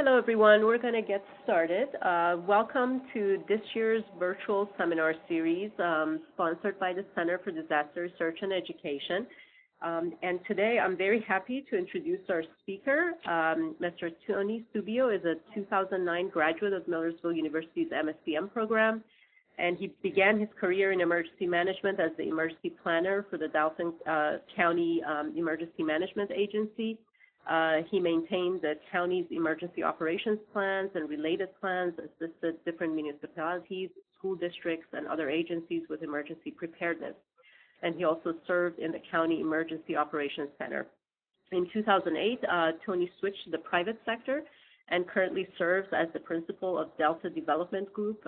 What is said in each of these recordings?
Hello, everyone. We're going to get started. Welcome to this year's virtual seminar series sponsored by the Center for Disaster Research and Education. And today I'm very happy to introduce our speaker. Mr. Tony Subbio is a 2009 graduate of Millersville University's MSCM program, and he began his career in emergency management as the emergency planner for the Dalton County Emergency Management Agency. He maintained the county's emergency operations plans and related plans, assisted different municipalities, school districts, and other agencies with emergency preparedness. And he also served in the County Emergency Operations Center. In 2008, Tony switched to the private sector and currently serves as the principal of Delta Development Group,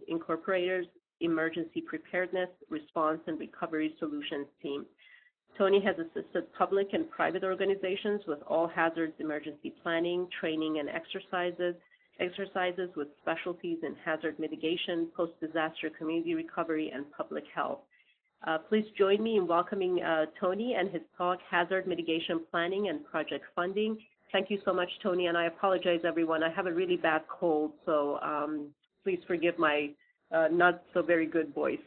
Incorporated's Emergency Preparedness, Response, and Recovery Solutions team. Tony has assisted public and private organizations with all hazards emergency planning, training, and exercises with specialties in hazard mitigation, post-disaster community recovery, and public health. Please join me in welcoming Tony and his talk, Hazard Mitigation Planning and Project Funding. Thank you so much, Tony, and I apologize, everyone. I have a really bad cold, so please forgive my not so very good voice.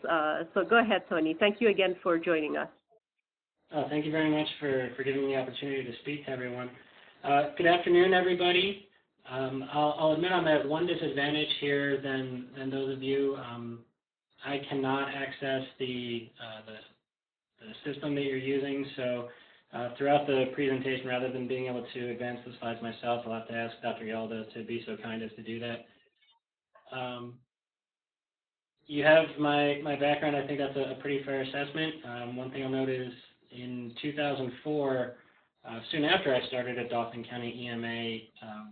So go ahead, Tony. Thank you again for joining us. Thank you very much for giving me the opportunity to speak to everyone. Good afternoon, everybody. I'll admit I'm at one disadvantage here than those of you. I cannot access the system that you're using, so throughout the presentation, rather than being able to advance the slides myself, I'll have to ask Dr. Yalda to be so kind as to do that. You have my background. I think that's a pretty fair assessment. One thing I'll note is in 2004, soon after I started at Dauphin County EMA,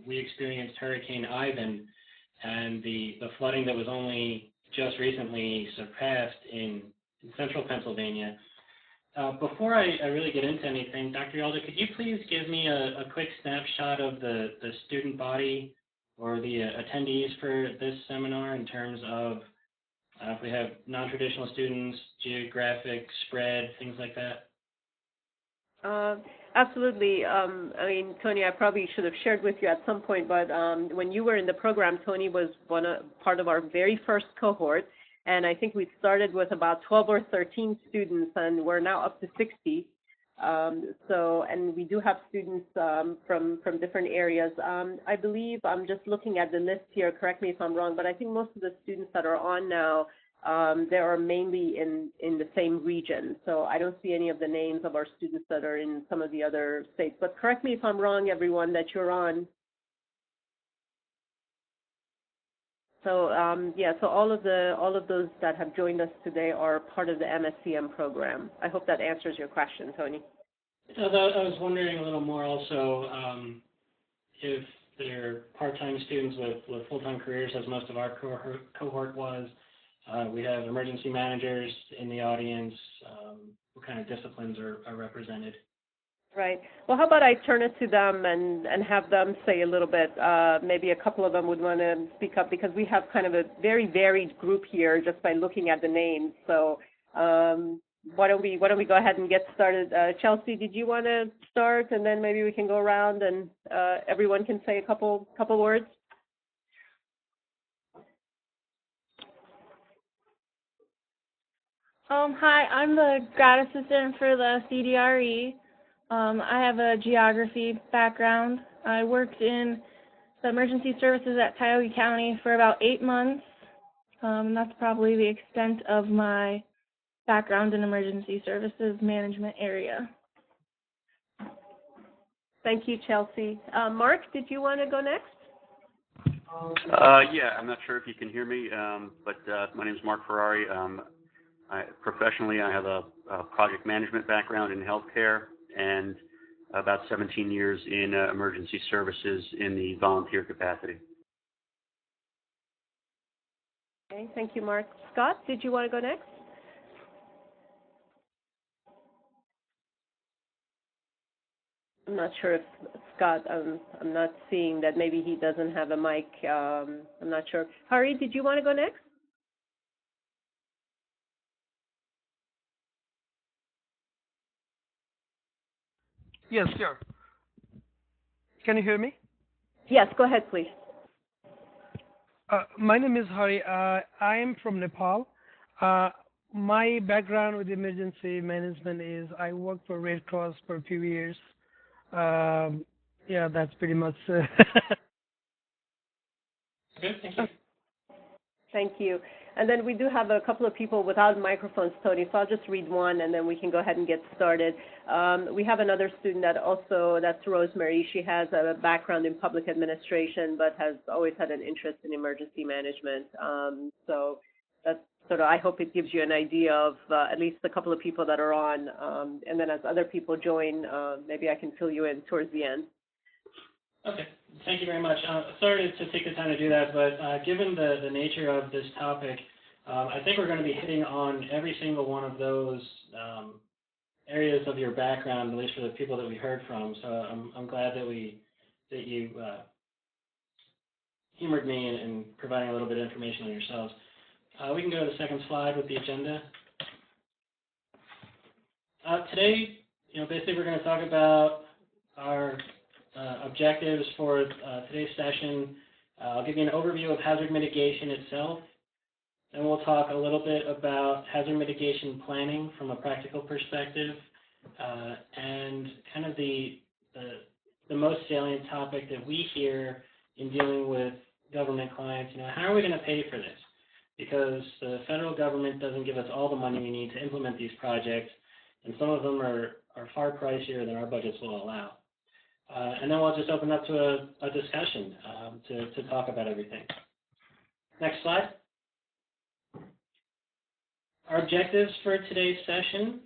we experienced Hurricane Ivan and the flooding that was only just recently surpassed in central Pennsylvania. Before I really get into anything, Dr. Yalda, could you please give me a quick snapshot of the student body or the attendees for this seminar in terms of if we have non-traditional students, geographic spread, things like that? Absolutely. I mean, Tony, I probably should have shared with you at some point, but when you were in the program, Tony was part of our very first cohort, and I think we started with about 12 or 13 students, and we're now up to 60. And we do have students from different areas. I believe, I'm just looking at the list here, correct me if I'm wrong, but I think most of the students that are on now, they are mainly in the same region. So I don't see any of the names of our students that are in some of the other states. But correct me if I'm wrong, everyone, that you're on. So so all of those that have joined us today are part of the MSCM program. I hope that answers your question, Tony. So I was wondering a little more also if they're part-time students with full-time careers, as most of our cohort was. We have emergency managers in the audience. What kind of disciplines are represented? Right. Well, how about I turn it to them and have them say a little bit. Maybe a couple of them would want to speak up because we have kind of a very varied group here just by looking at the names. So why don't we go ahead and get started? Chelsea, did you want to start, and then maybe we can go around and everyone can say a couple words? Hi, I'm the grad assistant for the CDRE. I have a geography background. I worked in the emergency services at Tioga County for about 8 months. That's probably the extent of my background in emergency services management area. Thank you, Chelsea. Mark, did you want to go next? Yeah, I'm not sure if you can hear me, but my name is Mark Ferrari. Professionally, I have a project management background in healthcare and about 17 years in emergency services in the volunteer capacity. Okay, thank you, Mark. Scott, did you want to go next? I'm not sure if Scott, I'm not seeing that maybe he doesn't have a mic. I'm not sure. Hari, did you want to go next? Yes, sure. Can you hear me? Yes, go ahead, please. My name is Hari. I am from Nepal. My background with emergency management is I worked for Red Cross for a few years. Yeah, that's pretty much. Okay, thank you. Thank you. And then we do have a couple of people without microphones, Tony, so I'll just read one and then we can go ahead and get started. We have another student that's Rosemary. She has a background in public administration but has always had an interest in emergency management. So that's sort of, I hope it gives you an idea of at least a couple of people that are on. And then as other people join, maybe I can fill you in towards the end. Okay, thank you very much. Sorry to take the time to do that, but given the nature of this topic, I think we're going to be hitting on every single one of those areas of your background, at least for the people that we heard from. So I'm glad that you humored me in providing a little bit of information on yourselves. We can go to the second slide with the agenda. Today, basically we're going to talk about our objectives for today's session. I'll give you an overview of hazard mitigation itself. Then we'll talk a little bit about hazard mitigation planning from a practical perspective, and kind of the most salient topic that we hear in dealing with government clients. How are we going to pay for this? Because the federal government doesn't give us all the money we need to implement these projects, and some of them are far pricier than our budgets will allow. And then we'll just open up to a discussion to talk about everything. Next slide. Our objectives for today's session,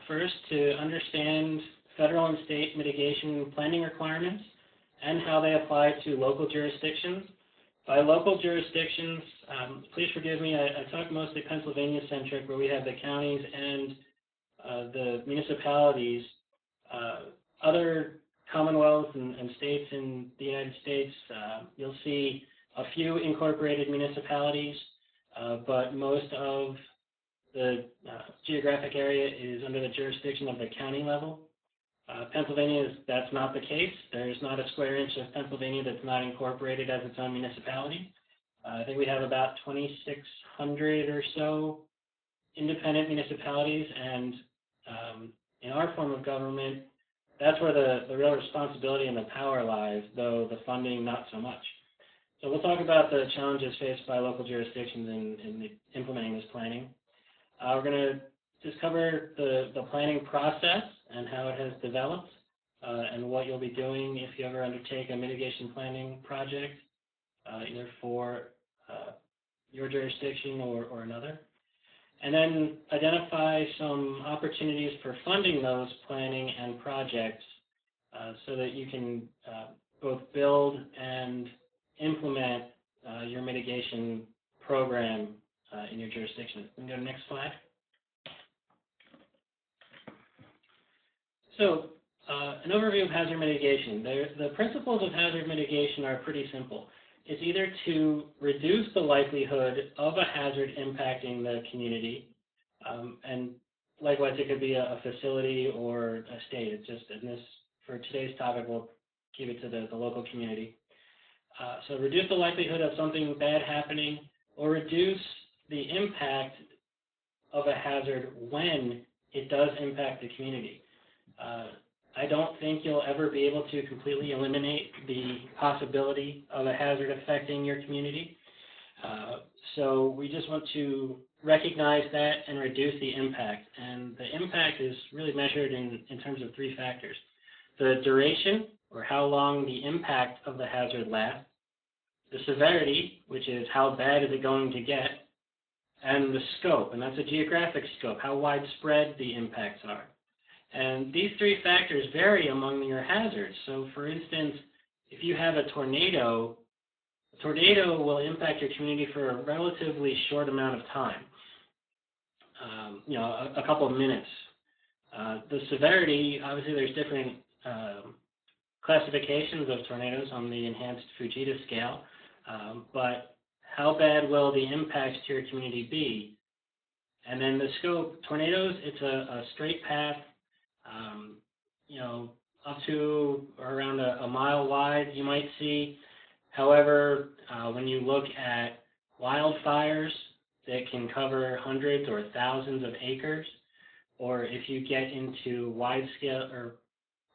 first, to understand federal and state mitigation planning requirements and how they apply to local jurisdictions. By local jurisdictions, please forgive me, I talk mostly Pennsylvania-centric, where we have the counties and the municipalities. Other commonwealths and states in the United States, you'll see a few incorporated municipalities, but most of the geographic area is under the jurisdiction of the county level. Pennsylvania, that's not the case. There's not a square inch of Pennsylvania that's not incorporated as its own municipality. I think we have about 2,600 or so independent municipalities, and in our form of government, that's where the real responsibility and the power lies, though the funding not so much. So we'll talk about the challenges faced by local jurisdictions in implementing this planning. We're going to just cover the planning process and how it has developed, and what you'll be doing if you ever undertake a mitigation planning project, either for your jurisdiction or another. And then identify some opportunities for funding those planning and projects so that you can both build and implement your mitigation program in your jurisdiction. We can go to the next slide. So, an overview of hazard mitigation. The principles of hazard mitigation are pretty simple. It's either to reduce the likelihood of a hazard impacting the community, and likewise it could be a facility or a state. It's just, for today's topic, we'll keep it to the local community. So reduce the likelihood of something bad happening, or reduce the impact of a hazard when it does impact the community. I don't think you'll ever be able to completely eliminate the possibility of a hazard affecting your community. So we just want to recognize that and reduce the impact. And the impact is really measured in terms of three factors: the duration, or how long the impact of the hazard lasts; the severity, which is how bad is it going to get; and the scope, and that's a geographic scope, how widespread the impacts are. And these three factors vary among your hazards. So for instance, if you have a tornado will impact your community for a relatively short amount of time, a couple of minutes. The severity, obviously there's different classifications of tornadoes on the enhanced Fujita scale, but how bad will the impacts to your community be? And then the scope, tornadoes, it's a straight path, up to or around a mile wide, you might see. However, when you look at wildfires that can cover hundreds or thousands of acres, or if you get into wide-scale or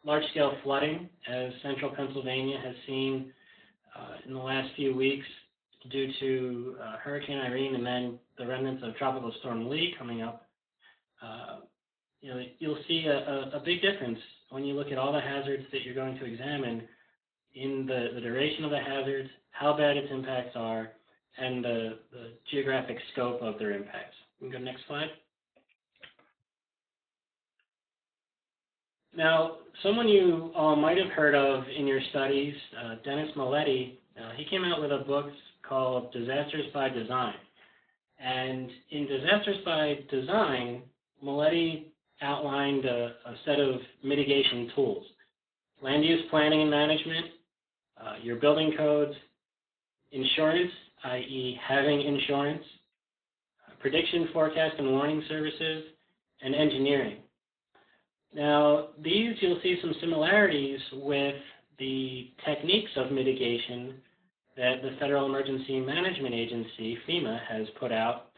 large-scale flooding, as central Pennsylvania has seen in the last few weeks due to Hurricane Irene and then the remnants of Tropical Storm Lee coming up, you'll see a big difference when you look at all the hazards that you're going to examine in the duration of the hazards, how bad its impacts are, and the geographic scope of their impacts. We can go next slide. Now, someone you all might have heard of in your studies, Dennis Moletti, he came out with a book called Disasters by Design. And in Disasters by Design, Moletti outlined a set of mitigation tools: land use planning and management, your building codes, insurance, i.e. having insurance, prediction, forecast, and warning services, and engineering. Now, these you'll see some similarities with the techniques of mitigation that the Federal Emergency Management Agency, FEMA, has put out.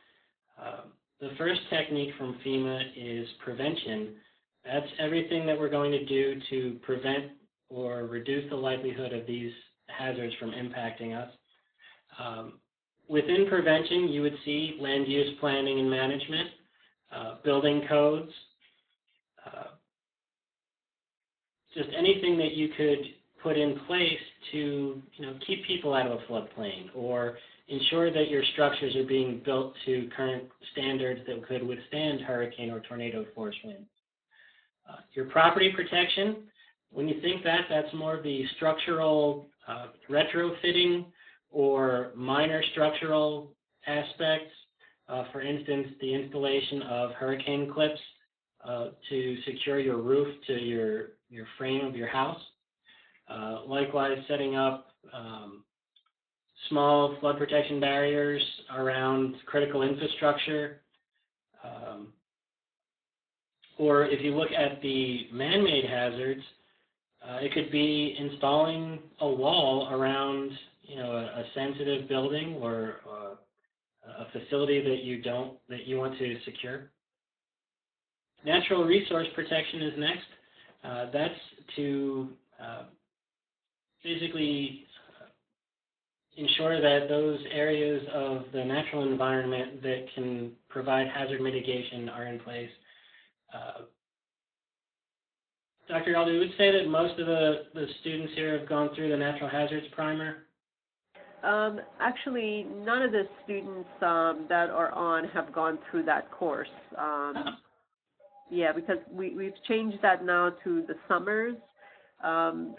The first technique from FEMA is prevention. That's everything that we're going to do to prevent or reduce the likelihood of these hazards from impacting us. Within prevention, you would see land use planning and management, building codes, just anything that you could put in place to keep people out of a floodplain or ensure that your structures are being built to current standards that could withstand hurricane or tornado force winds. Your property protection, when you think that's more of the structural retrofitting or minor structural aspects. For instance, the installation of hurricane clips to secure your roof to your frame of your house. Likewise, setting up small flood protection barriers around critical infrastructure. Or if you look at the man-made hazards, it could be installing a wall around a sensitive building or a facility that you want to secure. Natural resource protection is next. That's to basically ensure that those areas of the natural environment that can provide hazard mitigation are in place. Dr. Aldo, would say that most of the students here have gone through the natural hazards primer? Actually, none of the students that are on have gone through that course. Yeah, because we've changed that now to the summers.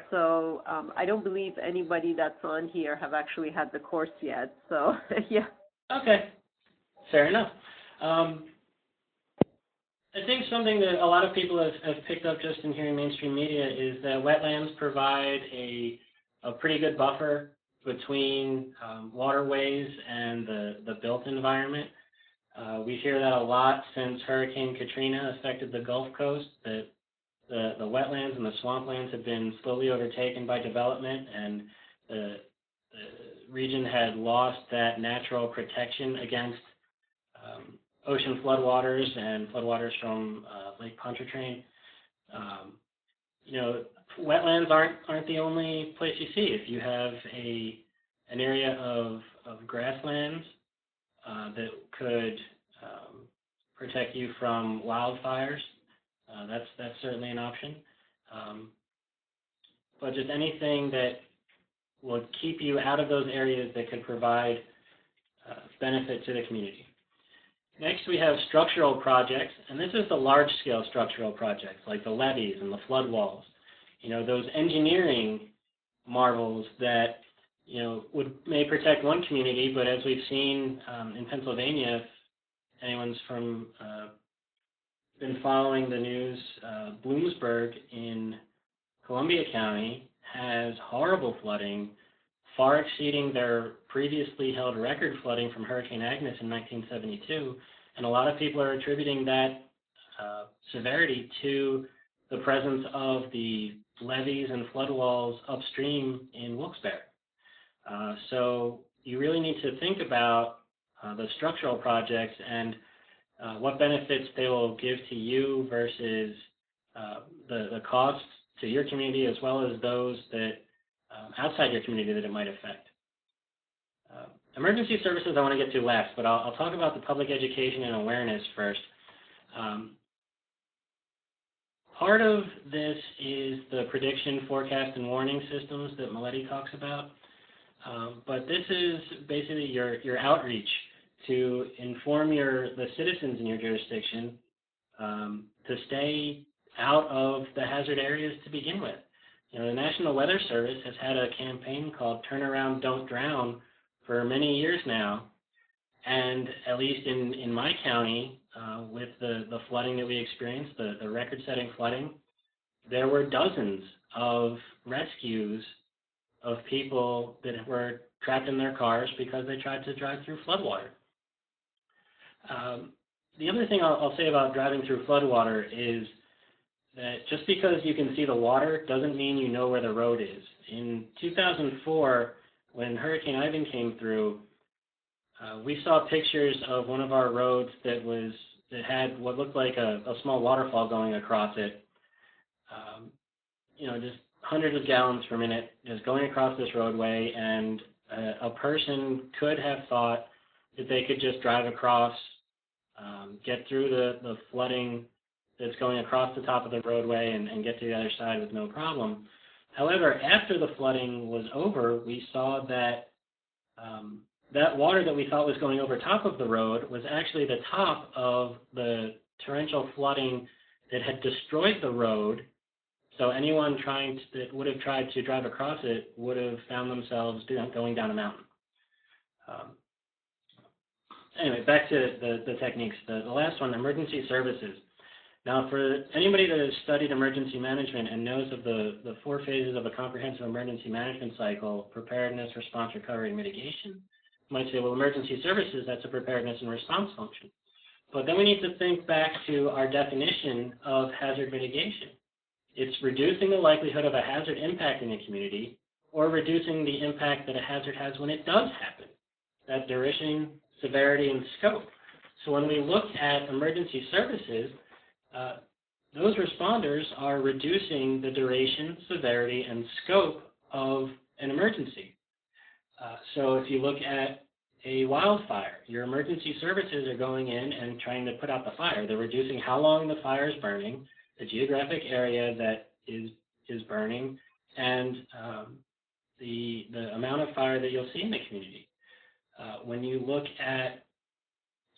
So I don't believe anybody that's on here have actually had the course yet. So, yeah. Okay, fair enough. I think something that a lot of people have picked up just in hearing mainstream media is that wetlands provide a pretty good buffer between waterways and the built environment. We hear that a lot since Hurricane Katrina affected the Gulf Coast, that the wetlands and the swamplands have been slowly overtaken by development, and the region had lost that natural protection against ocean floodwaters and floodwaters from Lake Pontchartrain. Wetlands aren't the only place you see. If you have an area of grasslands that could protect you from wildfires, that's certainly an option. But just anything that will keep you out of those areas that could provide benefit to the community. Next, we have structural projects, and this is the large-scale structural projects like the levees and the flood walls. Those engineering marvels that may protect one community, but as we've seen in Pennsylvania, if anyone's been following the news, Bloomsburg in Columbia County has horrible flooding, far exceeding their previously held record flooding from Hurricane Agnes in 1972, and a lot of people are attributing that severity to the presence of the levees and flood walls upstream in Wilkes-Barre. So you really need to think about the structural projects and what benefits they will give to you versus the costs to your community as well as those that outside your community that it might affect. Emergency services I want to get to last, but I'll talk about the public education and awareness first. Part of this is the prediction, forecast, and warning systems that Maletti talks about. But this is basically your outreach to inform the citizens in your jurisdiction to stay out of the hazard areas to begin with. You know, the National Weather Service has had a campaign called Turn Around, Don't Drown for many years now. And at least in my county, with the flooding that we experienced, the record-setting flooding, there were dozens of rescues of people that were trapped in their cars because they tried to drive through floodwater. The other thing I'll say about driving through floodwater is that just because you can see the water doesn't mean you know where the road is. In 2004, when Hurricane Ivan came through, we saw pictures of one of our roads that had what looked like a small waterfall going across it. Just hundreds of gallons per minute just going across this roadway, and a person could have thought that they could just drive across, get through the flooding that's going across the top of the roadway and get to the other side with no problem. However, after the flooding was over, we saw that that water that we thought was going over top of the road was actually the top of the torrential flooding that had destroyed the road. So anyone that would have tried to drive across it would have found themselves going down a mountain. Anyway, back to the techniques. The last one, emergency services. Now, for anybody that has studied emergency management and knows of the 4 phases of a comprehensive emergency management cycle: preparedness, response, recovery, and mitigation, you might say, well, emergency services, that's a preparedness and response function. But then we need to think back to our definition of hazard mitigation. It's reducing the likelihood of a hazard impacting a community or reducing the impact that a hazard has when it does happen. That duration, severity, and scope. So when we look at emergency services, those responders are reducing the duration, severity, and scope of an emergency. So if you look at a wildfire, your emergency services are going in and trying to put out the fire. They're reducing how long the fire is burning, the geographic area that is burning, and the amount of fire that you'll see in the community. When you look at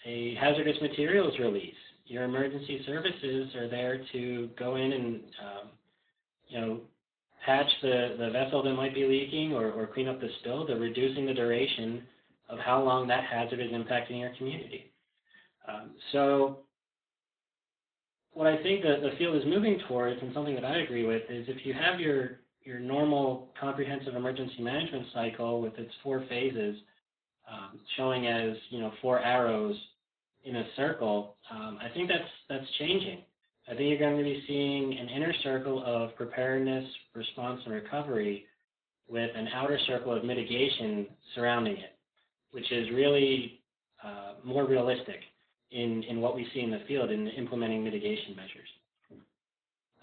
a hazardous materials release, your emergency services are there to go in and patch the vessel that might be leaking or clean up the spill. They're reducing the duration of how long that hazard is impacting your community. So what I think the field is moving towards, and something that I agree with, is if you have your normal comprehensive emergency management cycle with its 4 phases, showing as 4 arrows in a circle, I think that's changing. I think you're going to be seeing an inner circle of preparedness, response, and recovery with an outer circle of mitigation surrounding it, which is really more realistic in what we see in the field in implementing mitigation measures.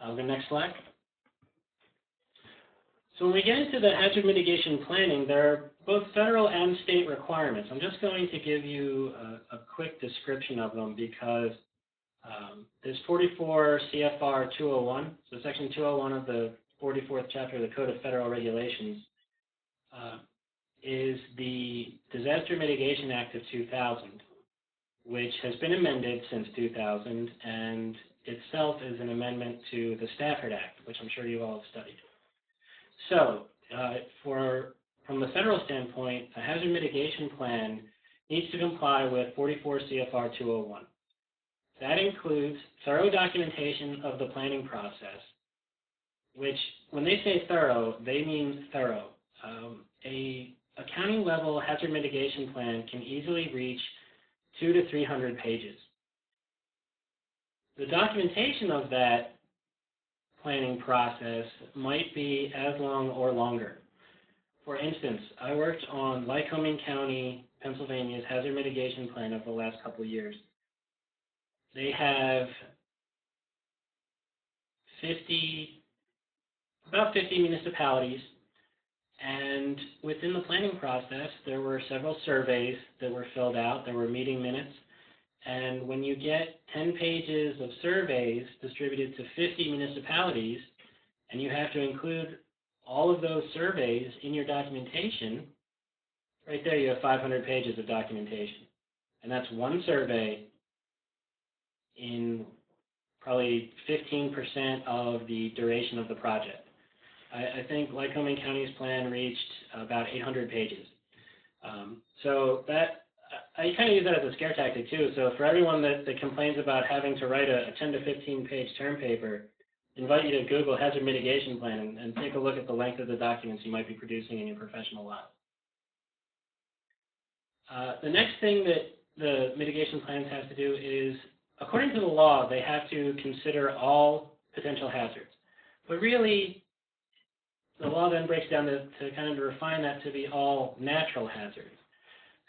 I'll go next slide. So when we get into the hazard mitigation planning, there are both federal and state requirements. I'm just going to give you a quick description of them because there's 44 CFR 201, so section 201 of the 44th chapter of the Code of Federal Regulations is the Disaster Mitigation Act of 2000, which has been amended since 2000 and itself is an amendment to the Stafford Act, which I'm sure you all have studied. So from the federal standpoint, a hazard mitigation plan needs to comply with 44 CFR 201. That includes thorough documentation of the planning process, which, when they say thorough, they mean thorough. A county level hazard mitigation plan can easily reach 200 to 300 pages. The documentation of that planning process might be as long or longer. For instance, I worked on Lycoming County, Pennsylvania's hazard mitigation plan over the last couple of years. They have about 50 municipalities, and within the planning process, there were several surveys that were filled out. There were meeting minutes, and when you get 10 pages of surveys distributed to 50 municipalities, and you have to include all of those surveys in your documentation, right there you have 500 pages of documentation. And that's one survey in probably 15% of the duration of the project. I think Lycoming County's plan reached about 800 pages. So that, I kind of use that as a scare tactic too. So for everyone that complains about having to write a 10 to 15 page term paper, invite you to Google hazard mitigation plan and take a look at the length of the documents you might be producing in your professional life. The next thing that the mitigation plans have to do is, according to the law, they have to consider all potential hazards. But really, the law then breaks down to kind of refine that to be all natural hazards.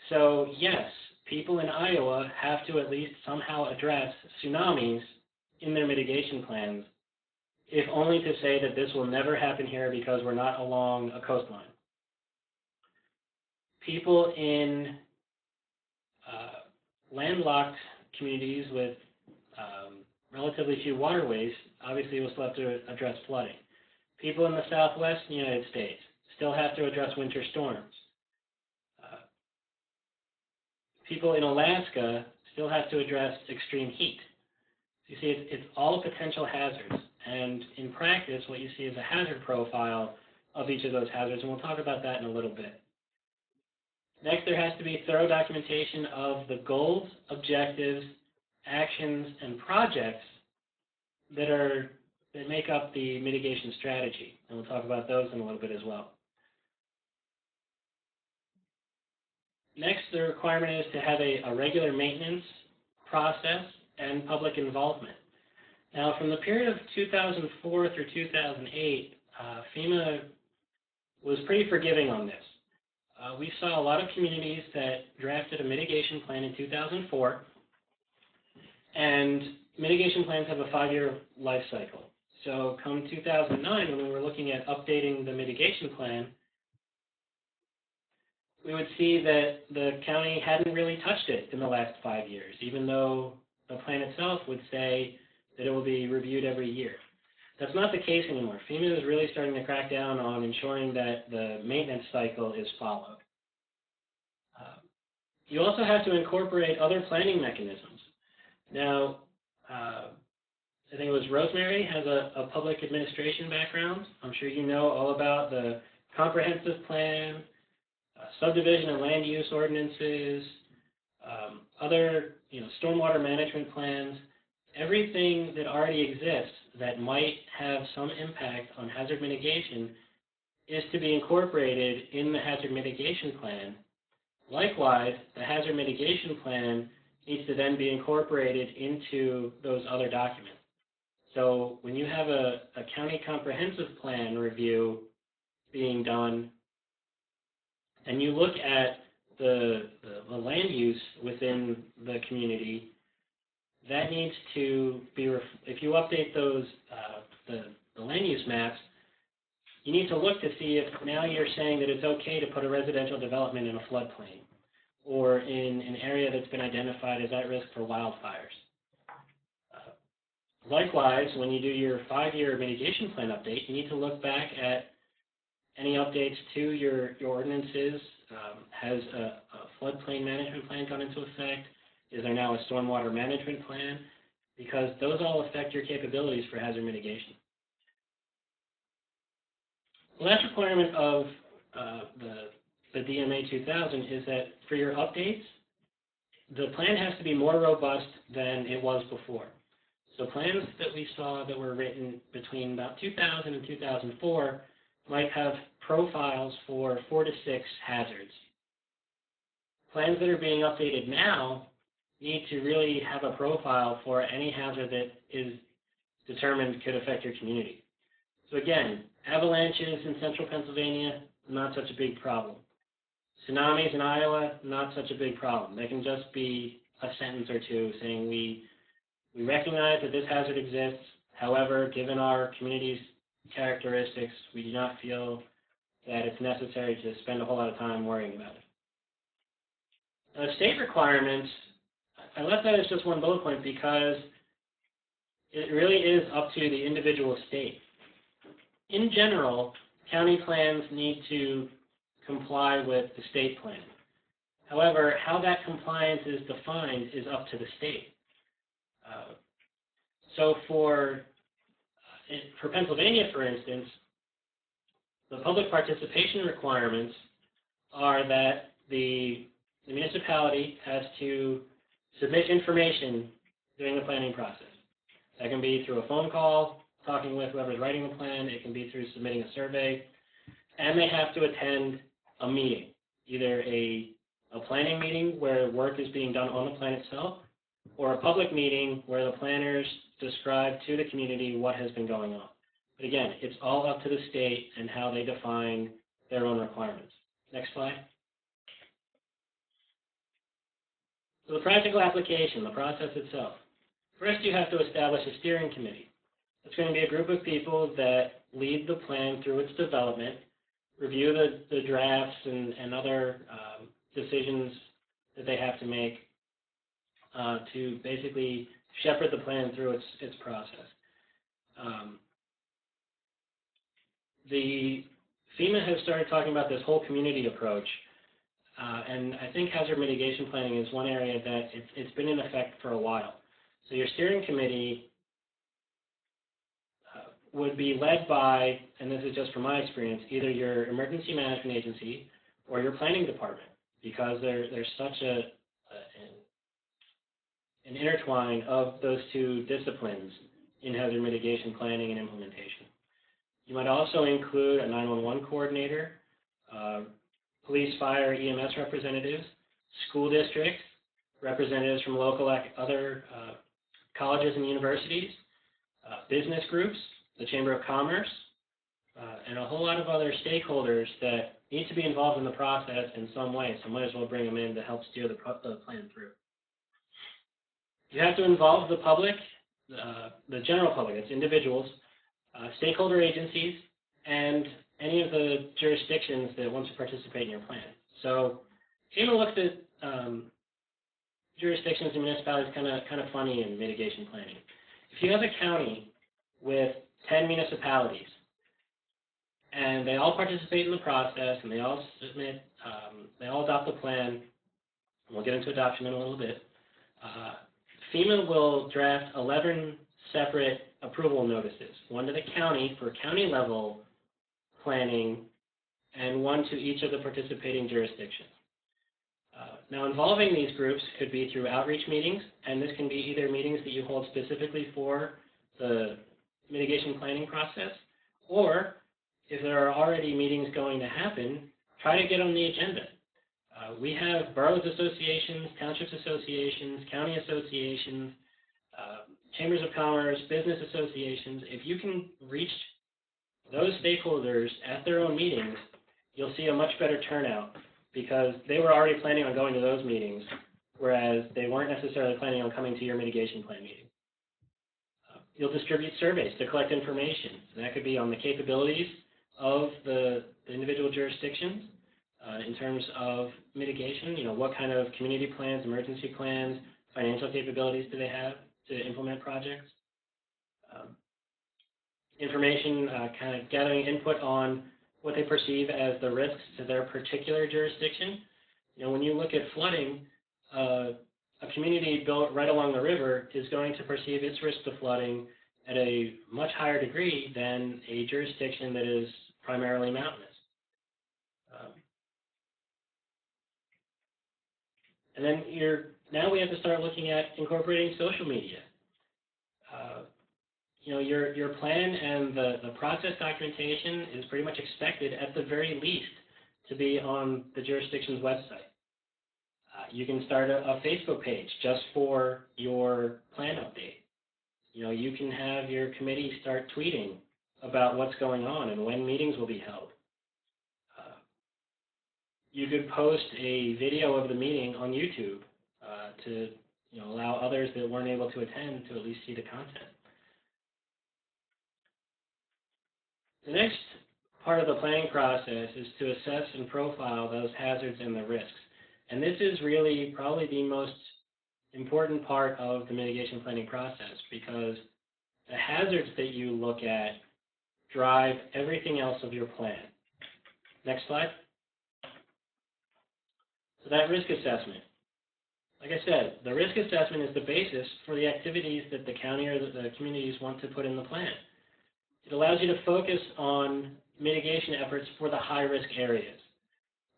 So yes, people in Iowa have to at least somehow address tsunamis in their mitigation plans, if only to say that this will never happen here because we're not along a coastline. People in landlocked communities with relatively few waterways obviously will still have to address flooding. People in the southwest United States still have to address winter storms. People in Alaska still have to address extreme heat. You see, it's all potential hazards. And in practice, what you see is a hazard profile of each of those hazards, and we'll talk about that in a little bit. Next, there has to be thorough documentation of the goals, objectives, actions, and projects that make up the mitigation strategy, and we'll talk about those in a little bit as well. Next, the requirement is to have a regular maintenance process and public involvement. Now, from the period of 2004 through 2008, FEMA was pretty forgiving on this. We saw a lot of communities that drafted a mitigation plan in 2004, and mitigation plans have a 5-year life cycle. So come 2009, when we were looking at updating the mitigation plan, we would see that the county hadn't really touched it in the last 5 years, even though the plan itself would say that it will be reviewed every year. That's not the case anymore. FEMA is really starting to crack down on ensuring that the maintenance cycle is followed. You also have to incorporate other planning mechanisms. Now, I think it was Rosemary has a public administration background. I'm sure you know all about the comprehensive plan, subdivision and land use ordinances, other stormwater management plans. Everything that already exists that might have some impact on hazard mitigation is to be incorporated in the hazard mitigation plan. Likewise, the hazard mitigation plan needs to then be incorporated into those other documents. So when you have a county comprehensive plan review being done, and you look at the land use within the community, that needs to be, if you update those, the land use maps, you need to look to see if now you're saying that it's okay to put a residential development in a floodplain or in an area that's been identified as at risk for wildfires. Likewise, when you do your 5-year mitigation plan update, you need to look back at any updates to your ordinances. Has a floodplain management plan gone into effect? Is there now a stormwater management plan? Because those all affect your capabilities for hazard mitigation. The last requirement of the DMA 2000 is that for your updates, the plan has to be more robust than it was before. So plans that we saw that were written between about 2000 and 2004 might have profiles for 4 to 6 hazards. Plans that are being updated now need to really have a profile for any hazard that is determined could affect your community. So again, avalanches in central Pennsylvania, not such a big problem. Tsunamis in Iowa, not such a big problem. They can just be a sentence or two saying we recognize that this hazard exists. However, given our community's characteristics, we do not feel that it's necessary to spend a whole lot of time worrying about it. State requirements, I left that as just one bullet point because it really is up to the individual state. In general, county plans need to comply with the state plan. However, how that compliance is defined is up to the state. So for Pennsylvania, for instance, the public participation requirements are that the municipality has to submit information during the planning process. That can be through a phone call, talking with whoever's writing the plan. It can be through submitting a survey. And they have to attend a meeting, either a planning meeting where work is being done on the plan itself, or a public meeting where the planners describe to the community what has been going on. But again, it's all up to the state and how they define their own requirements. Next slide. So the practical application, the process itself. First, you have to establish a steering committee. It's going to be a group of people that lead the plan through its development, review the drafts and other decisions that they have to make to basically shepherd the plan through its process. The FEMA has started talking about this whole community approach, and I think hazard mitigation planning is one area that it's been in effect for a while. So your steering committee would be led by, and this is just from my experience, either your emergency management agency or your planning department, because there's such an intertwine of those two disciplines in hazard mitigation planning and implementation. You might also include a 911 coordinator, police, fire, EMS representatives, school districts, representatives from local other colleges and universities, business groups, the Chamber of Commerce, and a whole lot of other stakeholders that need to be involved in the process in some way, so might as well bring them in to help steer the plan through. You have to involve the public, the general public, that's individuals, stakeholder agencies, and any of the jurisdictions that want to participate in your plan. So FEMA looks at jurisdictions and municipalities kind of funny in mitigation planning. If you have a county with 10 municipalities, and they all participate in the process, and they all submit, they all adopt the plan, and we'll get into adoption in a little bit, FEMA will draft 11 separate approval notices, one to the county for county-level planning, and one to each of the participating jurisdictions. Now, involving these groups could be through outreach meetings, and this can be either meetings that you hold specifically for the mitigation planning process, or if there are already meetings going to happen, try to get on the agenda. We have boroughs associations, townships associations, county associations, chambers of commerce, business associations. If you can reach those stakeholders at their own meetings, you'll see a much better turnout because they were already planning on going to those meetings, whereas they weren't necessarily planning on coming to your mitigation plan meeting. You'll distribute surveys to collect information. And that could be on the capabilities of the individual jurisdictions in terms of mitigation. You know, what kind of community plans, emergency plans, financial capabilities do they have to implement projects? Information, kind of gathering input on what they perceive as the risks to their particular jurisdiction. You know, when you look at flooding, a community built right along the river is going to perceive its risk to flooding at a much higher degree than a jurisdiction that is primarily mountainous. And then now we have to start looking at incorporating social media. You know, your plan and the process documentation is pretty much expected at the very least to be on the jurisdiction's website. You can start a Facebook page just for your plan update. You know, you can have your committee start tweeting about what's going on and when meetings will be held. You could post a video of the meeting on YouTube to allow others that weren't able to attend to at least see the content. The next part of the planning process is to assess and profile those hazards and the risks. And this is really probably the most important part of the mitigation planning process, because the hazards that you look at drive everything else of your plan. Next slide. So that risk assessment. Like I said, the risk assessment is the basis for the activities that the county or the communities want to put in the plan. It allows you to focus on mitigation efforts for the high-risk areas.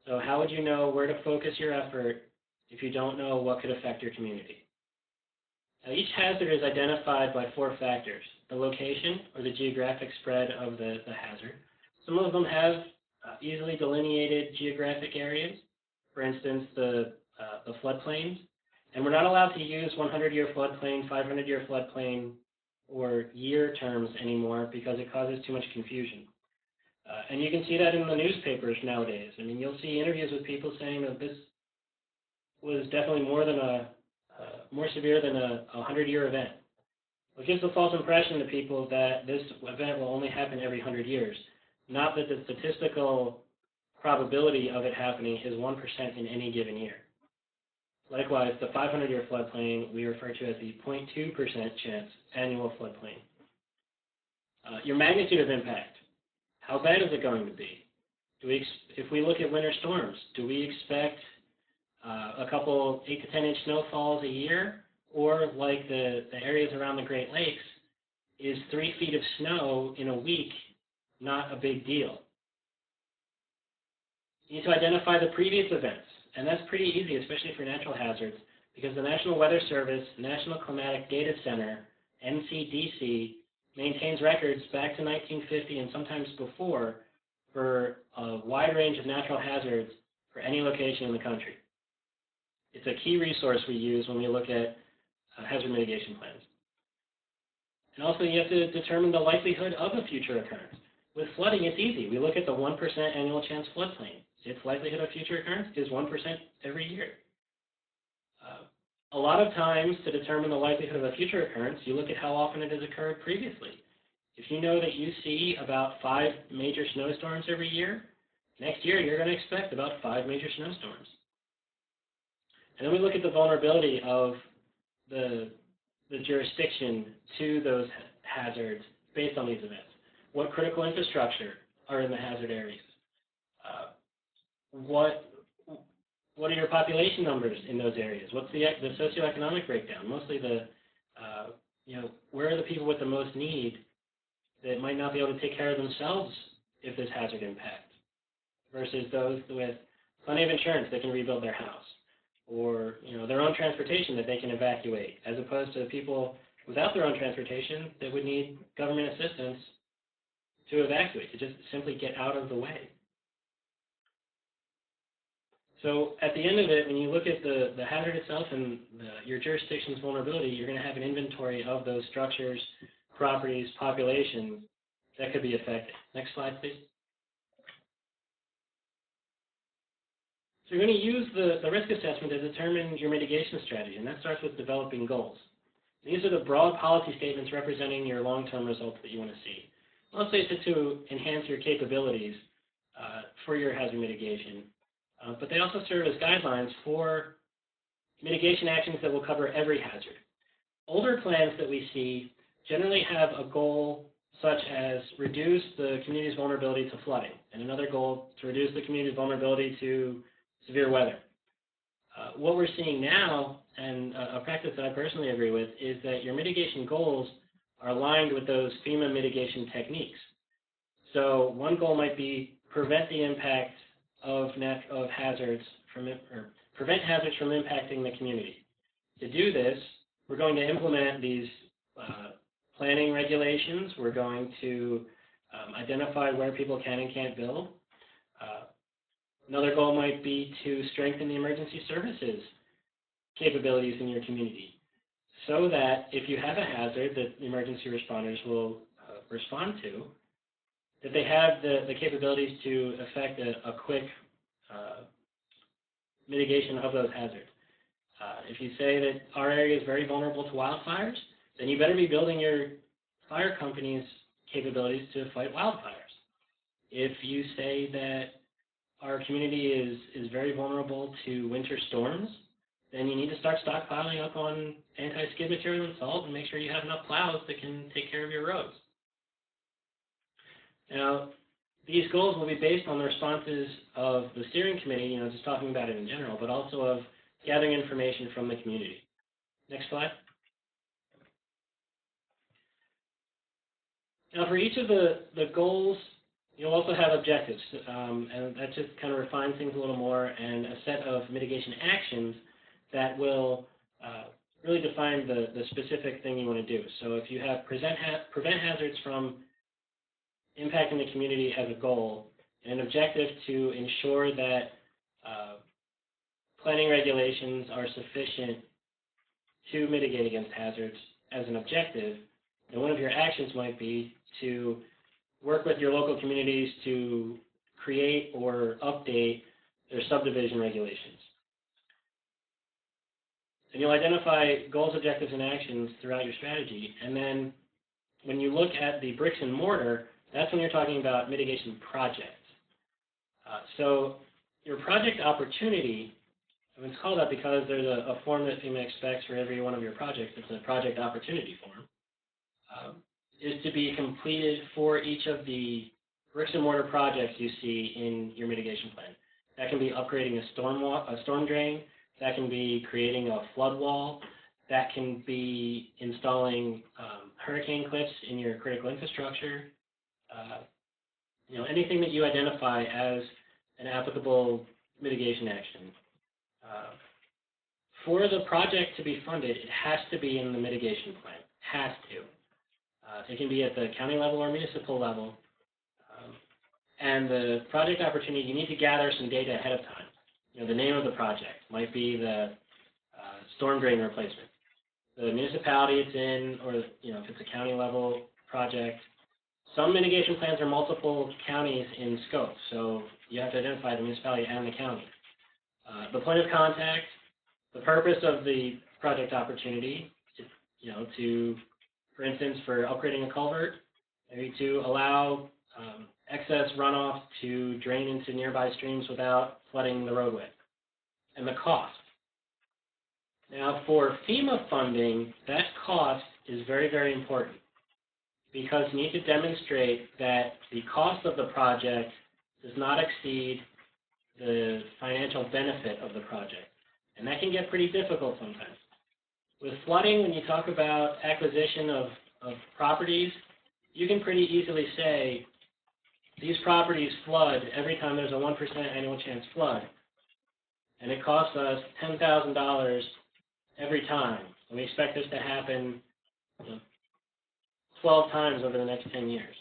So how would you know where to focus your effort if you don't know what could affect your community? Now, each hazard is identified by 4 factors: the location or the geographic spread of the hazard. Some of them have easily delineated geographic areas, for instance, the floodplains. And we're not allowed to use 100-year floodplain, 500-year floodplain, or year terms anymore because it causes too much confusion. And you can see that in the newspapers nowadays. I mean, you'll see interviews with people saying that this was definitely more severe than a 100-year event. It gives the false impression to people that this event will only happen every 100 years, not that the statistical probability of it happening is 1% in any given year. Likewise, the 500-year floodplain we refer to as the 0.2% chance annual floodplain. Your magnitude of impact. How bad is it going to be? If we look at winter storms, do we expect a couple 8 to 10 inch snowfalls a year? Or like the areas around the Great Lakes, is 3 feet of snow in a week not a big deal? You need to identify the previous events. And that's pretty easy, especially for natural hazards, because the National Weather Service, National Climatic Data Center, NCDC, maintains records back to 1950 and sometimes before for a wide range of natural hazards for any location in the country. It's a key resource we use when we look at hazard mitigation plans. And also, you have to determine the likelihood of a future occurrence. With flooding, it's easy. We look at the 1% annual chance floodplain. Its likelihood of future occurrence is 1% every year. A lot of times, to determine the likelihood of a future occurrence, you look at how often it has occurred previously. If you know that you see about 5 major snowstorms every year, next year you're going to expect about 5 major snowstorms. And then we look at the vulnerability of the jurisdiction to those hazards based on these events. What critical infrastructure are in the hazard areas? What are your population numbers in those areas? What's the socioeconomic breakdown? Mostly where are the people with the most need that might not be able to take care of themselves if there's hazard impact, versus those with plenty of insurance that can rebuild their house, or their own transportation that they can evacuate, as opposed to people without their own transportation that would need government assistance to evacuate, to just simply get out of the way. So at the end of it, when you look at the hazard itself and your jurisdiction's vulnerability, you're going to have an inventory of those structures, properties, populations that could be affected. Next slide, please. So you're going to use the risk assessment to determine your mitigation strategy, and that starts with developing goals. These are the broad policy statements representing your long-term results that you want to see. Mostly it's to enhance your capabilities for your hazard mitigation. But they also serve as guidelines for mitigation actions that will cover every hazard. Older plans that we see generally have a goal such as reduce the community's vulnerability to flooding, and another goal to reduce the community's vulnerability to severe weather. What we're seeing now, and a practice that I personally agree with, is that your mitigation goals are aligned with those FEMA mitigation techniques. So one goal might be prevent the impact of hazards prevent hazards from impacting the community. To do this, we're going to implement these planning regulations. We're going to identify where people can and can't build. Another goal might be to strengthen the emergency services capabilities in your community, so that if you have a hazard that the emergency responders will respond to, that they have the capabilities to effect a quick mitigation of those hazards. If you say that our area is very vulnerable to wildfires, then you better be building your fire company's capabilities to fight wildfires. If you say that our community is very vulnerable to winter storms, then you need to start stockpiling up on anti-skid material and salt and make sure you have enough plows that can take care of your roads. Now, these goals will be based on the responses of the steering committee, just talking about it in general, but also of gathering information from the community. Next slide. Now, for each of the goals, you'll also have objectives, and that just kind of refines things a little more, and a set of mitigation actions that will really define the specific thing you want to do. So if you have prevent hazards from impacting the community as a goal, and an objective to ensure that planning regulations are sufficient to mitigate against hazards as an objective, and one of your actions might be to work with your local communities to create or update their subdivision regulations. And you'll identify goals, objectives, and actions throughout your strategy. And then when you look at the bricks and mortar, that's when you're talking about mitigation projects. So your project opportunity, and it's called that because there's a form that FEMA expects for every one of your projects. It's a project opportunity form. Is to be completed for each of the bricks and mortar projects you see in your mitigation plan. That can be upgrading a storm drain. That can be creating a flood wall. That can be installing hurricane clips in your critical infrastructure. Anything that you identify as an applicable mitigation action. For the project to be funded, it has to be in the mitigation plan. Has to. It can be at the county level or municipal level. And the project opportunity, you need to gather some data ahead of time. The name of the project might be the storm drain replacement. The municipality it's in, or if it's a county level project. Some mitigation plans are multiple counties in scope, so you have to identify the municipality and the county. The point of contact, the purpose of the project opportunity, for instance, for upgrading a culvert, maybe to allow excess runoff to drain into nearby streams without flooding the roadway, and the cost. Now, for FEMA funding, that cost is very, very important because you need to demonstrate that the cost of the project does not exceed the financial benefit of the project, and that can get pretty difficult sometimes. With flooding, when you talk about acquisition of properties, you can pretty easily say these properties flood every time there's a 1% annual chance flood, and it costs us $10,000 every time, and we expect this to happen 12 times over the next 10 years.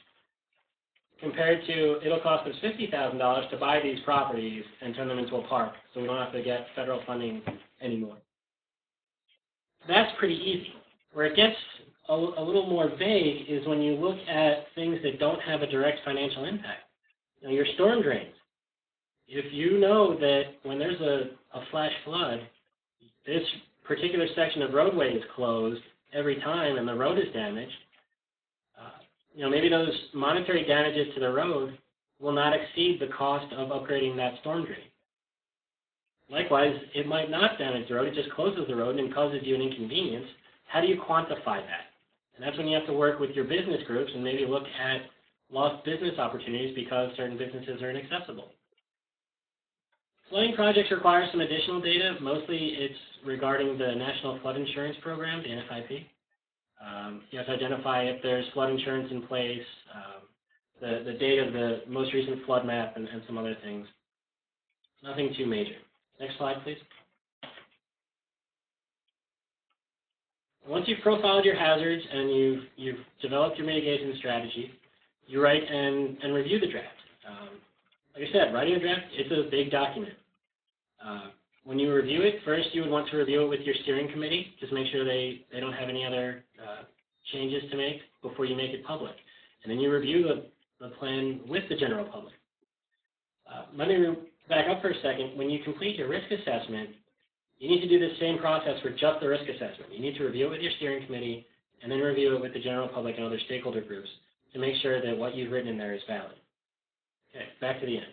Compared to, it'll cost us $50,000 to buy these properties and turn them into a park, so we don't have to get federal funding anymore. That's pretty easy. Where it gets a little more vague is when you look at things that don't have a direct financial impact. Your storm drains. If you know that when there's a flash flood, this particular section of roadway is closed every time and the road is damaged, maybe those monetary damages to the road will not exceed the cost of upgrading that storm drain. Likewise, it might not damage the road, it just closes the road and causes you an inconvenience. How do you quantify that? And that's when you have to work with your business groups and maybe look at lost business opportunities because certain businesses are inaccessible. Flooding projects require some additional data. Mostly it's regarding the National Flood Insurance Program, the NFIP. You have to identify if there's flood insurance in place, the date of the most recent flood map, and some other things. Nothing too major. Next slide, please. Once you've profiled your hazards and you've developed your mitigation strategy, you write and review the draft. Like I said, writing a draft, it's a big document. When you review it, first you would want to review it with your steering committee, just make sure they don't have any other changes to make before you make it public. And then you review the plan with the general public. Let me back up up for a second, when you complete your risk assessment, you need to do the same process for just the risk assessment. You need to review it with your steering committee and then review it with the general public and other stakeholder groups to make sure that what you've written in there is valid. Okay, back to the end.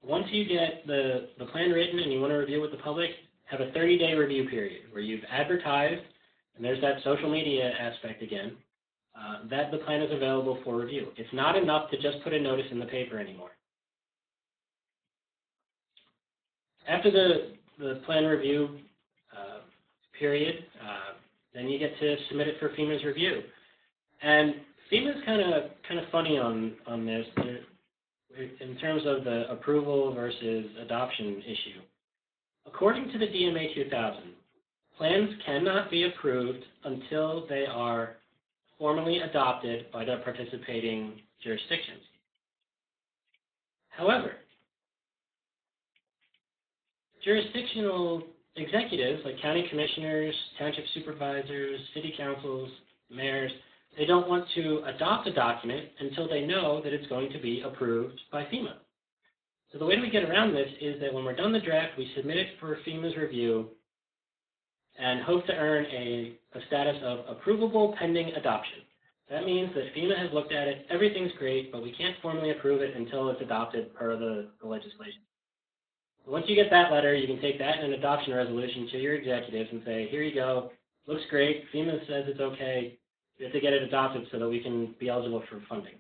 Once you get the plan written and you want to review with the public, have a 30-day review period where you've advertised, and there's that social media aspect again, that the plan is available for review. It's not enough to just put a notice in the paper anymore. After the plan review period, then you get to submit it for FEMA's review. And FEMA's kind of funny on this in terms of the approval versus adoption issue. According to the DMA 2000, plans cannot be approved until they are formally adopted by the participating jurisdictions. However, jurisdictional executives like county commissioners, township supervisors, city councils, mayors, they don't want to adopt a document until they know that it's going to be approved by FEMA. So the way we get around this is that when we're done the draft, we submit it for FEMA's review and hope to earn a status of approvable pending adoption. That means that FEMA has looked at it, everything's great, but we can't formally approve it until it's adopted per the legislation. Once you get that letter, you can take that in an adoption resolution to your executives and say, here you go, looks great, FEMA says it's okay, you have to get it adopted so that we can be eligible for funding.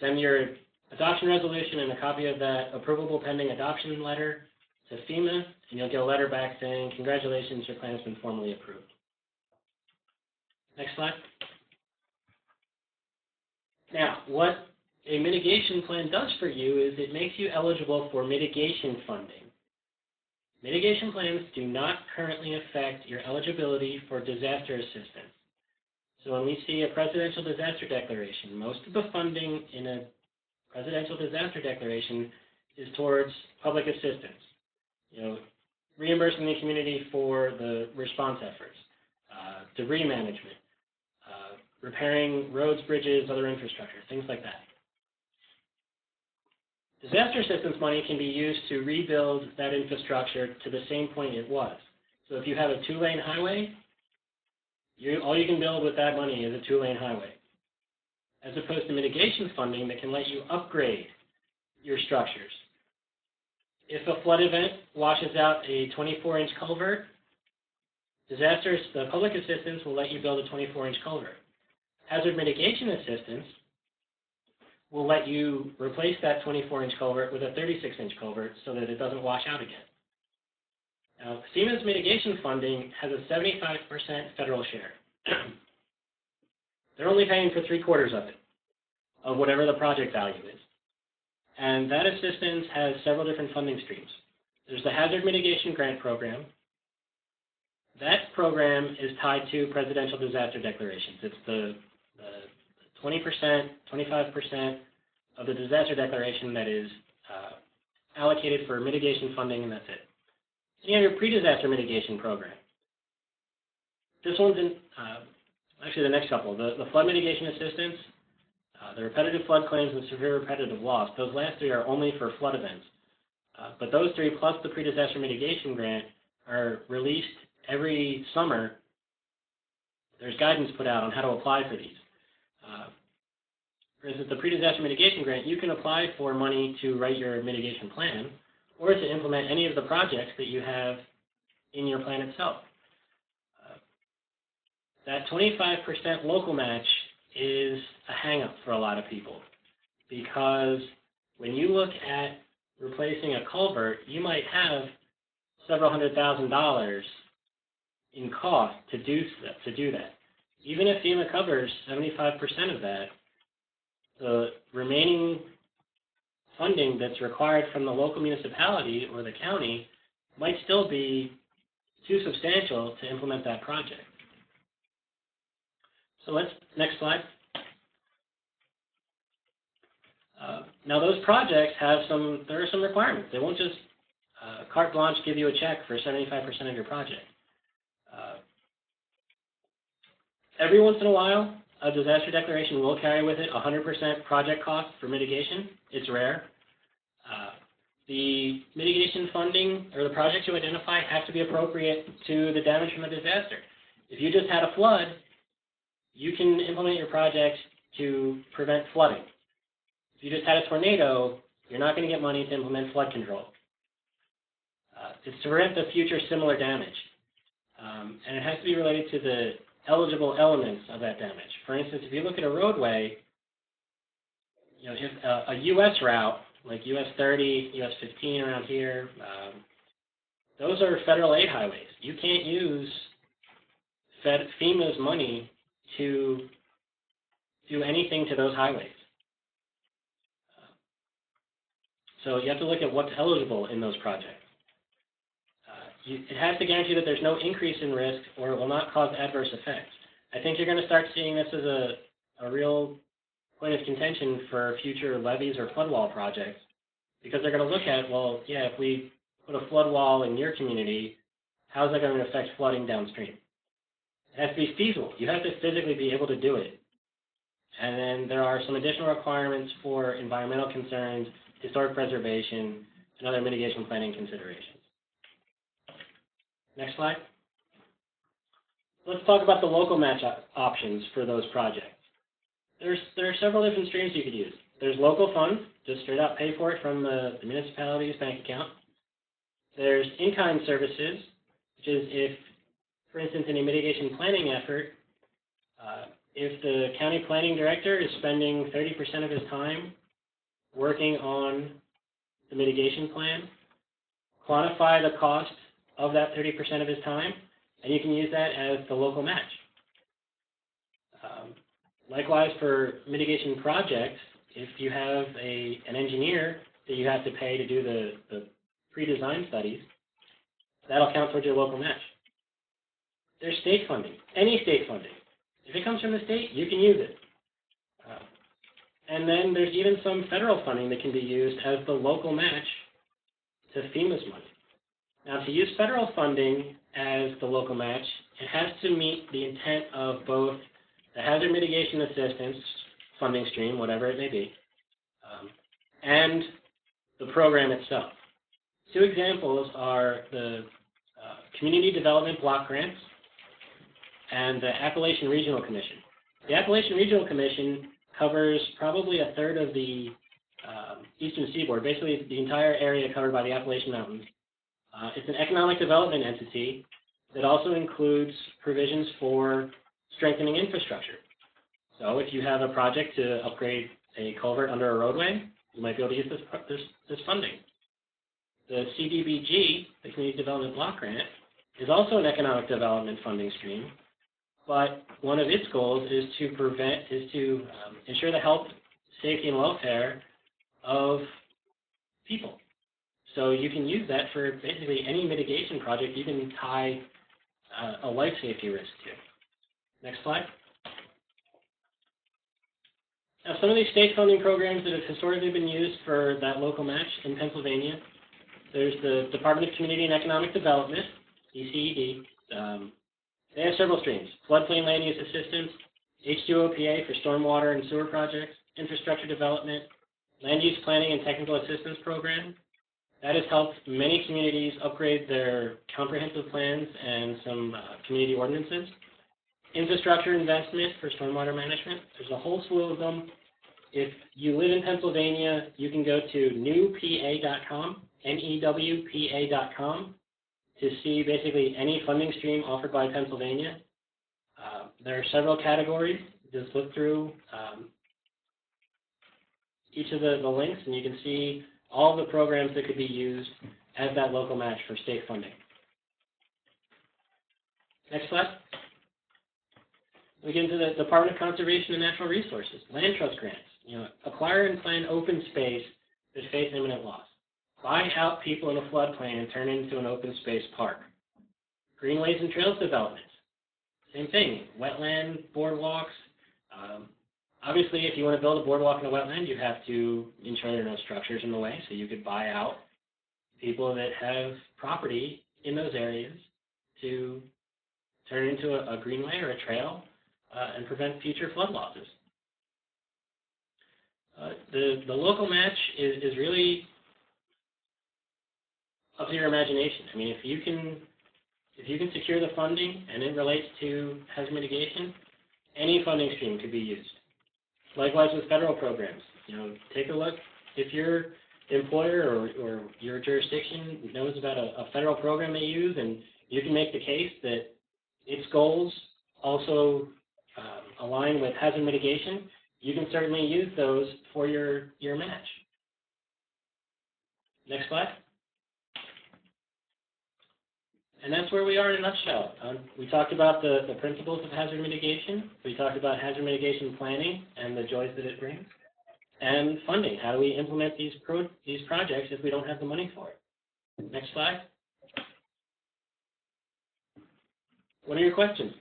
Send your adoption resolution and a copy of that approvable pending adoption letter to FEMA, and you'll get a letter back saying, congratulations, your plan has been formally approved. Next slide. Now, what a mitigation plan does for you is it makes you eligible for mitigation funding. Mitigation plans do not currently affect your eligibility for disaster assistance. So when we see a presidential disaster declaration, most of the funding in a presidential disaster declaration is towards public assistance. You know, reimbursing the community for the response efforts, debris management, repairing roads, bridges, other infrastructure, things like that. Disaster assistance money can be used to rebuild that infrastructure to the same point it was. So if you have a two-lane highway, all you can build with that money is a two-lane highway, as opposed to mitigation funding that can let you upgrade your structures. If a flood event washes out a 24-inch culvert, the public assistance will let you build a 24-inch culvert. Hazard mitigation assistance will let you replace that 24-inch culvert with a 36-inch culvert so that it doesn't wash out again. Now, FEMA's mitigation funding has a 75% federal share. They're only paying for 3/4 of it, of whatever the project value is. And that assistance has several different funding streams. There's the Hazard Mitigation Grant Program. That program is tied to presidential disaster declarations. It's the 20%, 25% of the disaster declaration that is allocated for mitigation funding, and that's it. Then you have your pre-disaster mitigation program. This one's in, actually the next couple, the flood mitigation assistance, the repetitive flood claims, and severe repetitive loss. Those last three are only for flood events. But those three, plus the pre-disaster mitigation grant, are released every summer. There's guidance put out on how to apply for these. For instance, the pre-disaster mitigation grant, you can apply for money to write your mitigation plan or to implement any of the projects that you have in your plan itself. That 25% local match is a hang-up for a lot of people because when you look at replacing a culvert, you might have several $100,000 in cost to do that. Even if FEMA covers 75% of that, the remaining funding that's required from the local municipality or the county might still be too substantial to implement that project. So next slide. Now those projects there are some requirements. They won't just carte blanche give you a check for 75% of your project. Every once in a while, a disaster declaration will carry with it 100% project cost for mitigation. It's rare. the mitigation funding or the projects you identify have to be appropriate to the damage from the disaster. If you just had a flood, you can implement your project to prevent flooding. If you just had a tornado, you're not going to get money to implement flood control. It's to prevent the future similar damage. And it has to be related to the eligible elements of that damage. For instance, if you look at a roadway, if a U.S. route, like U.S. 30, U.S. 15 around here, those are federal aid highways. You can't use FEMA's money to do anything to those highways. So you have to look at what's eligible in those projects. It has to guarantee that there's no increase in risk or it will not cause adverse effects. I think you're going to start seeing this as a real point of contention for future levees or flood wall projects, because they're going to look at, well, yeah, if we put a flood wall in your community, how's that going to affect flooding downstream? It has to be feasible. You have to physically be able to do it. And then there are some additional requirements for environmental concerns, historic preservation, and other mitigation planning considerations. Next slide. Let's talk about the local match options for those projects. There are several different streams you could use. There's local funds, just straight out pay for it from the municipality's bank account. There's in-kind services, which is if, for instance, in a mitigation planning effort, if the county planning director is spending 30% of his time working on the mitigation plan, quantify the cost of that 30% of his time, and you can use that as the local match. Likewise, for mitigation projects, if you have an engineer that you have to pay to do the pre-design studies, that'll count towards your local match. There's state funding, any state funding. If it comes from the state, you can use it. And then there's even some federal funding that can be used as the local match to FEMA's money. Now, to use federal funding as the local match, it has to meet the intent of both the hazard mitigation assistance funding stream, whatever it may be, and the program itself. Two examples are the Community Development Block Grants and the Appalachian Regional Commission. The Appalachian Regional Commission covers probably a third of the eastern seaboard, basically the entire area covered by the Appalachian Mountains. It's an economic development entity that also includes provisions for strengthening infrastructure. So if you have a project to upgrade a culvert under a roadway, you might be able to use this funding. The CDBG, the Community Development Block Grant, is also an economic development funding stream, but one of its goals is to ensure the health, safety, and welfare of people. So you can use that for basically any mitigation project you can tie a life safety risk to. Next slide. Now, some of these state funding programs that have historically been used for that local match in Pennsylvania, there's the Department of Community and Economic Development, DCED. They have several streams: floodplain land use assistance, H2OPA for stormwater and sewer projects, infrastructure development, land use planning and technical assistance program. That has helped many communities upgrade their comprehensive plans and some community ordinances. Infrastructure investment for stormwater management. There's a whole slew of them. If you live in Pennsylvania, you can go to newpa.com, NEWPA.com, to see basically any funding stream offered by Pennsylvania. There are several categories. Just look through each of the links, and you can see all of the programs that could be used as that local match for state funding. Next slide. We get into the Department of Conservation and Natural Resources, land trust grants. Acquire and plan open space that face imminent loss. Buy out people in a floodplain and turn it into an open space park. Greenways and trails development. Same thing, wetland, boardwalks. Obviously, if you want to build a boardwalk in a wetland, you have to ensure there are no structures in the way, so you could buy out people that have property in those areas to turn it into a greenway or a trail and prevent future flood losses. The local match is really up to your imagination. I mean, if you can secure the funding and it relates to hazard mitigation, any funding stream could be used. Likewise with federal programs. Take a look. If your employer or your jurisdiction knows about a federal program they use, and you can make the case that its goals also align with hazard mitigation, you can certainly use those for your match. Next slide. And that's where we are in a nutshell. We talked about the principles of hazard mitigation. We talked about hazard mitigation planning and the joys that it brings. And funding. How do we implement these projects if we don't have the money for it? Next slide. What are your questions?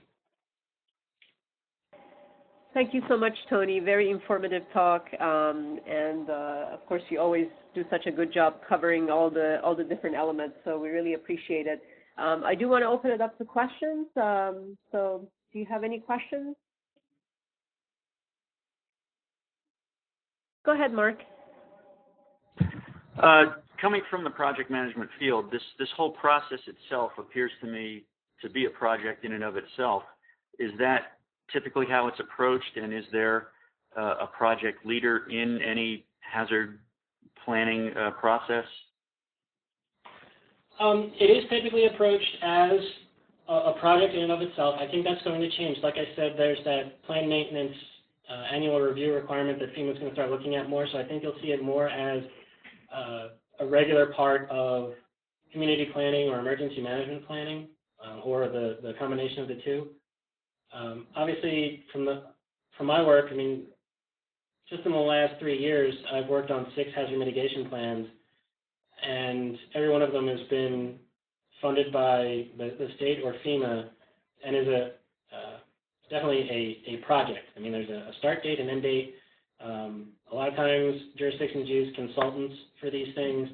Thank you so much, Tony. Very informative talk, and of course, you always do such a good job covering all the different elements. So we really appreciate it. I do want to open it up to questions. So, do you have any questions? Go ahead, Mark. Coming from the project management field, this whole process itself appears to me to be a project in and of itself. Is that typically how it's approached, and is there a project leader in any hazard planning process? It is typically approached as a project in and of itself. I think that's going to change. Like I said, there's that planned maintenance annual review requirement that FEMA's going to start looking at more, so I think you'll see it more as a regular part of community planning or emergency management planning, or the combination of the two. Obviously, from my work, I mean, just in the last 3 years, I've worked on 6 hazard mitigation plans, and every one of them has been funded by the state or FEMA, and is definitely a project. I mean, there's a start date and end date. A lot of times, jurisdictions use consultants for these things,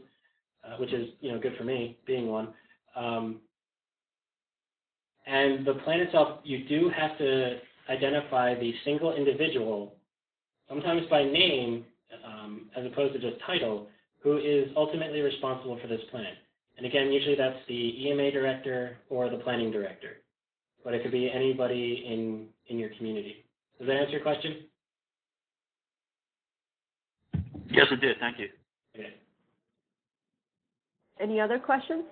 which is good for me, being one. And the plan itself, you do have to identify the single individual, sometimes by name, as opposed to just title, who is ultimately responsible for this plan. And again, usually that's the EMA director or the planning director, but it could be anybody in your community. Does that answer your question? Yes, it did. Thank you. Okay. Any other questions?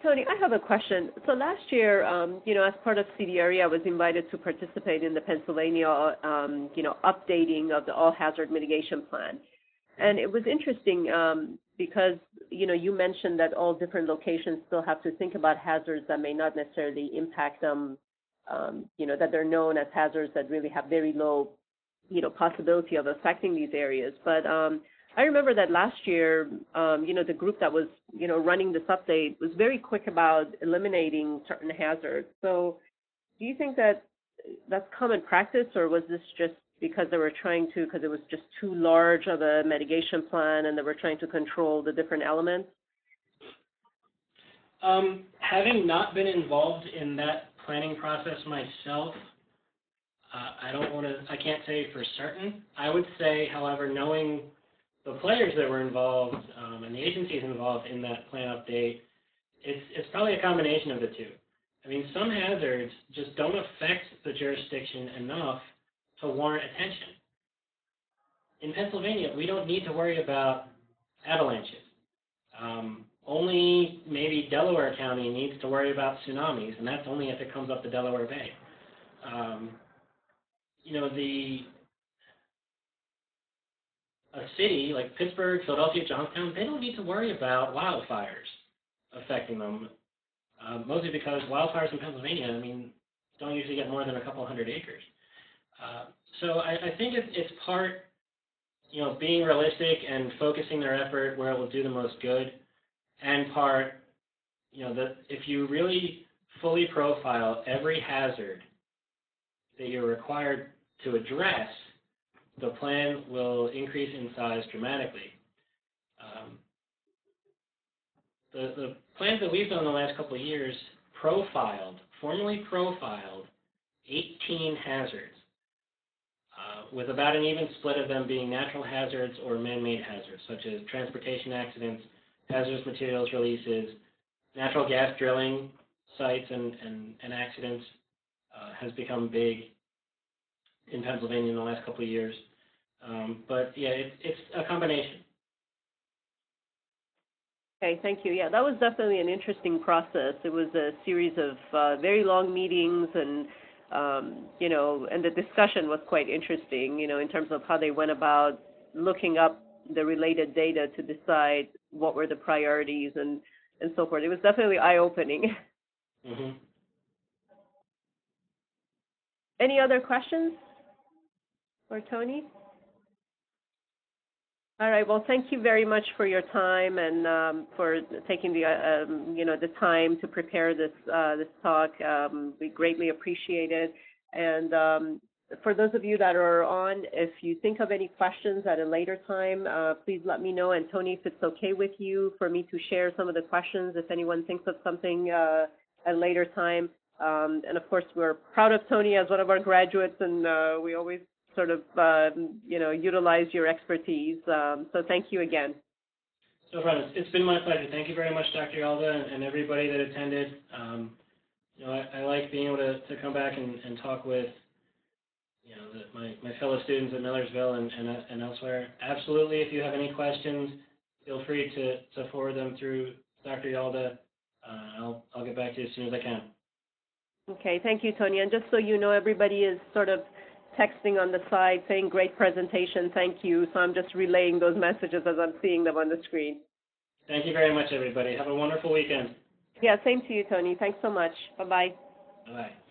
Tony, I have a question. So last year, as part of CDRE, I was invited to participate in the Pennsylvania, updating of the all hazard mitigation plan. And it was interesting because, you mentioned that all different locations still have to think about hazards that may not necessarily impact them, that they're known as hazards that really have very low, possibility of affecting these areas. But I remember that last year, the group that was, running this update was very quick about eliminating certain hazards. So do you think that that's common practice, or was this just because they were because it was just too large of a mitigation plan and they were trying to control the different elements? Having not been involved in that planning process myself, I can't say for certain. I would say, however, knowing the players that were involved and the agencies involved in that plan update, it's probably a combination of the two. I mean, some hazards just don't affect the jurisdiction enough to warrant attention. In Pennsylvania, we don't need to worry about avalanches. Only maybe Delaware County needs to worry about tsunamis, and that's only if it comes up the Delaware Bay. A city like Pittsburgh, Philadelphia, Johnstown, they don't need to worry about wildfires affecting them, mostly because wildfires in Pennsylvania, don't usually get more than a couple hundred acres. So I think it's part, being realistic and focusing their effort where it will do the most good, and part, that if you really fully profile every hazard that you're required to address, the plan will increase in size dramatically. The plans that we've done in the last couple of years formally profiled 18 hazards. with about an even split of them being natural hazards or man-made hazards, such as transportation accidents, hazardous materials releases, natural gas drilling sites and accidents has become big in Pennsylvania in the last couple of years. But yeah, it's a combination. Okay, thank you. Yeah, that was definitely an interesting process. It was a series of very long meetings and, and the discussion was quite interesting, in terms of how they went about looking up the related data to decide what were the priorities and so forth. It was definitely eye-opening. Mm-hmm. Any other questions for Tony? All right. Well, thank you very much for your time and for taking the time to prepare this talk. We greatly appreciate it. And for those of you that are on, if you think of any questions at a later time, please let me know. And Tony, if it's okay with you for me to share some of the questions, if anyone thinks of something at a later time. And of course, we're proud of Tony as one of our graduates, and we always sort of, utilize your expertise. So thank you again. No problem. It's been my pleasure. Thank you very much, Dr. Yalda, and everybody that attended. I like being able to come back and talk with, my fellow students at Millersville and elsewhere. Absolutely, if you have any questions, feel free to forward them through Dr. Yalda. I'll get back to you as soon as I can. Okay, thank you, Tony. And just so you know, everybody is sort of texting on the side saying great presentation, thank you. So I'm just relaying those messages as I'm seeing them on the screen. Thank you very much, everybody. Have a wonderful weekend. Yeah, same to you, Tony. Thanks so much. Bye-bye. Bye-bye.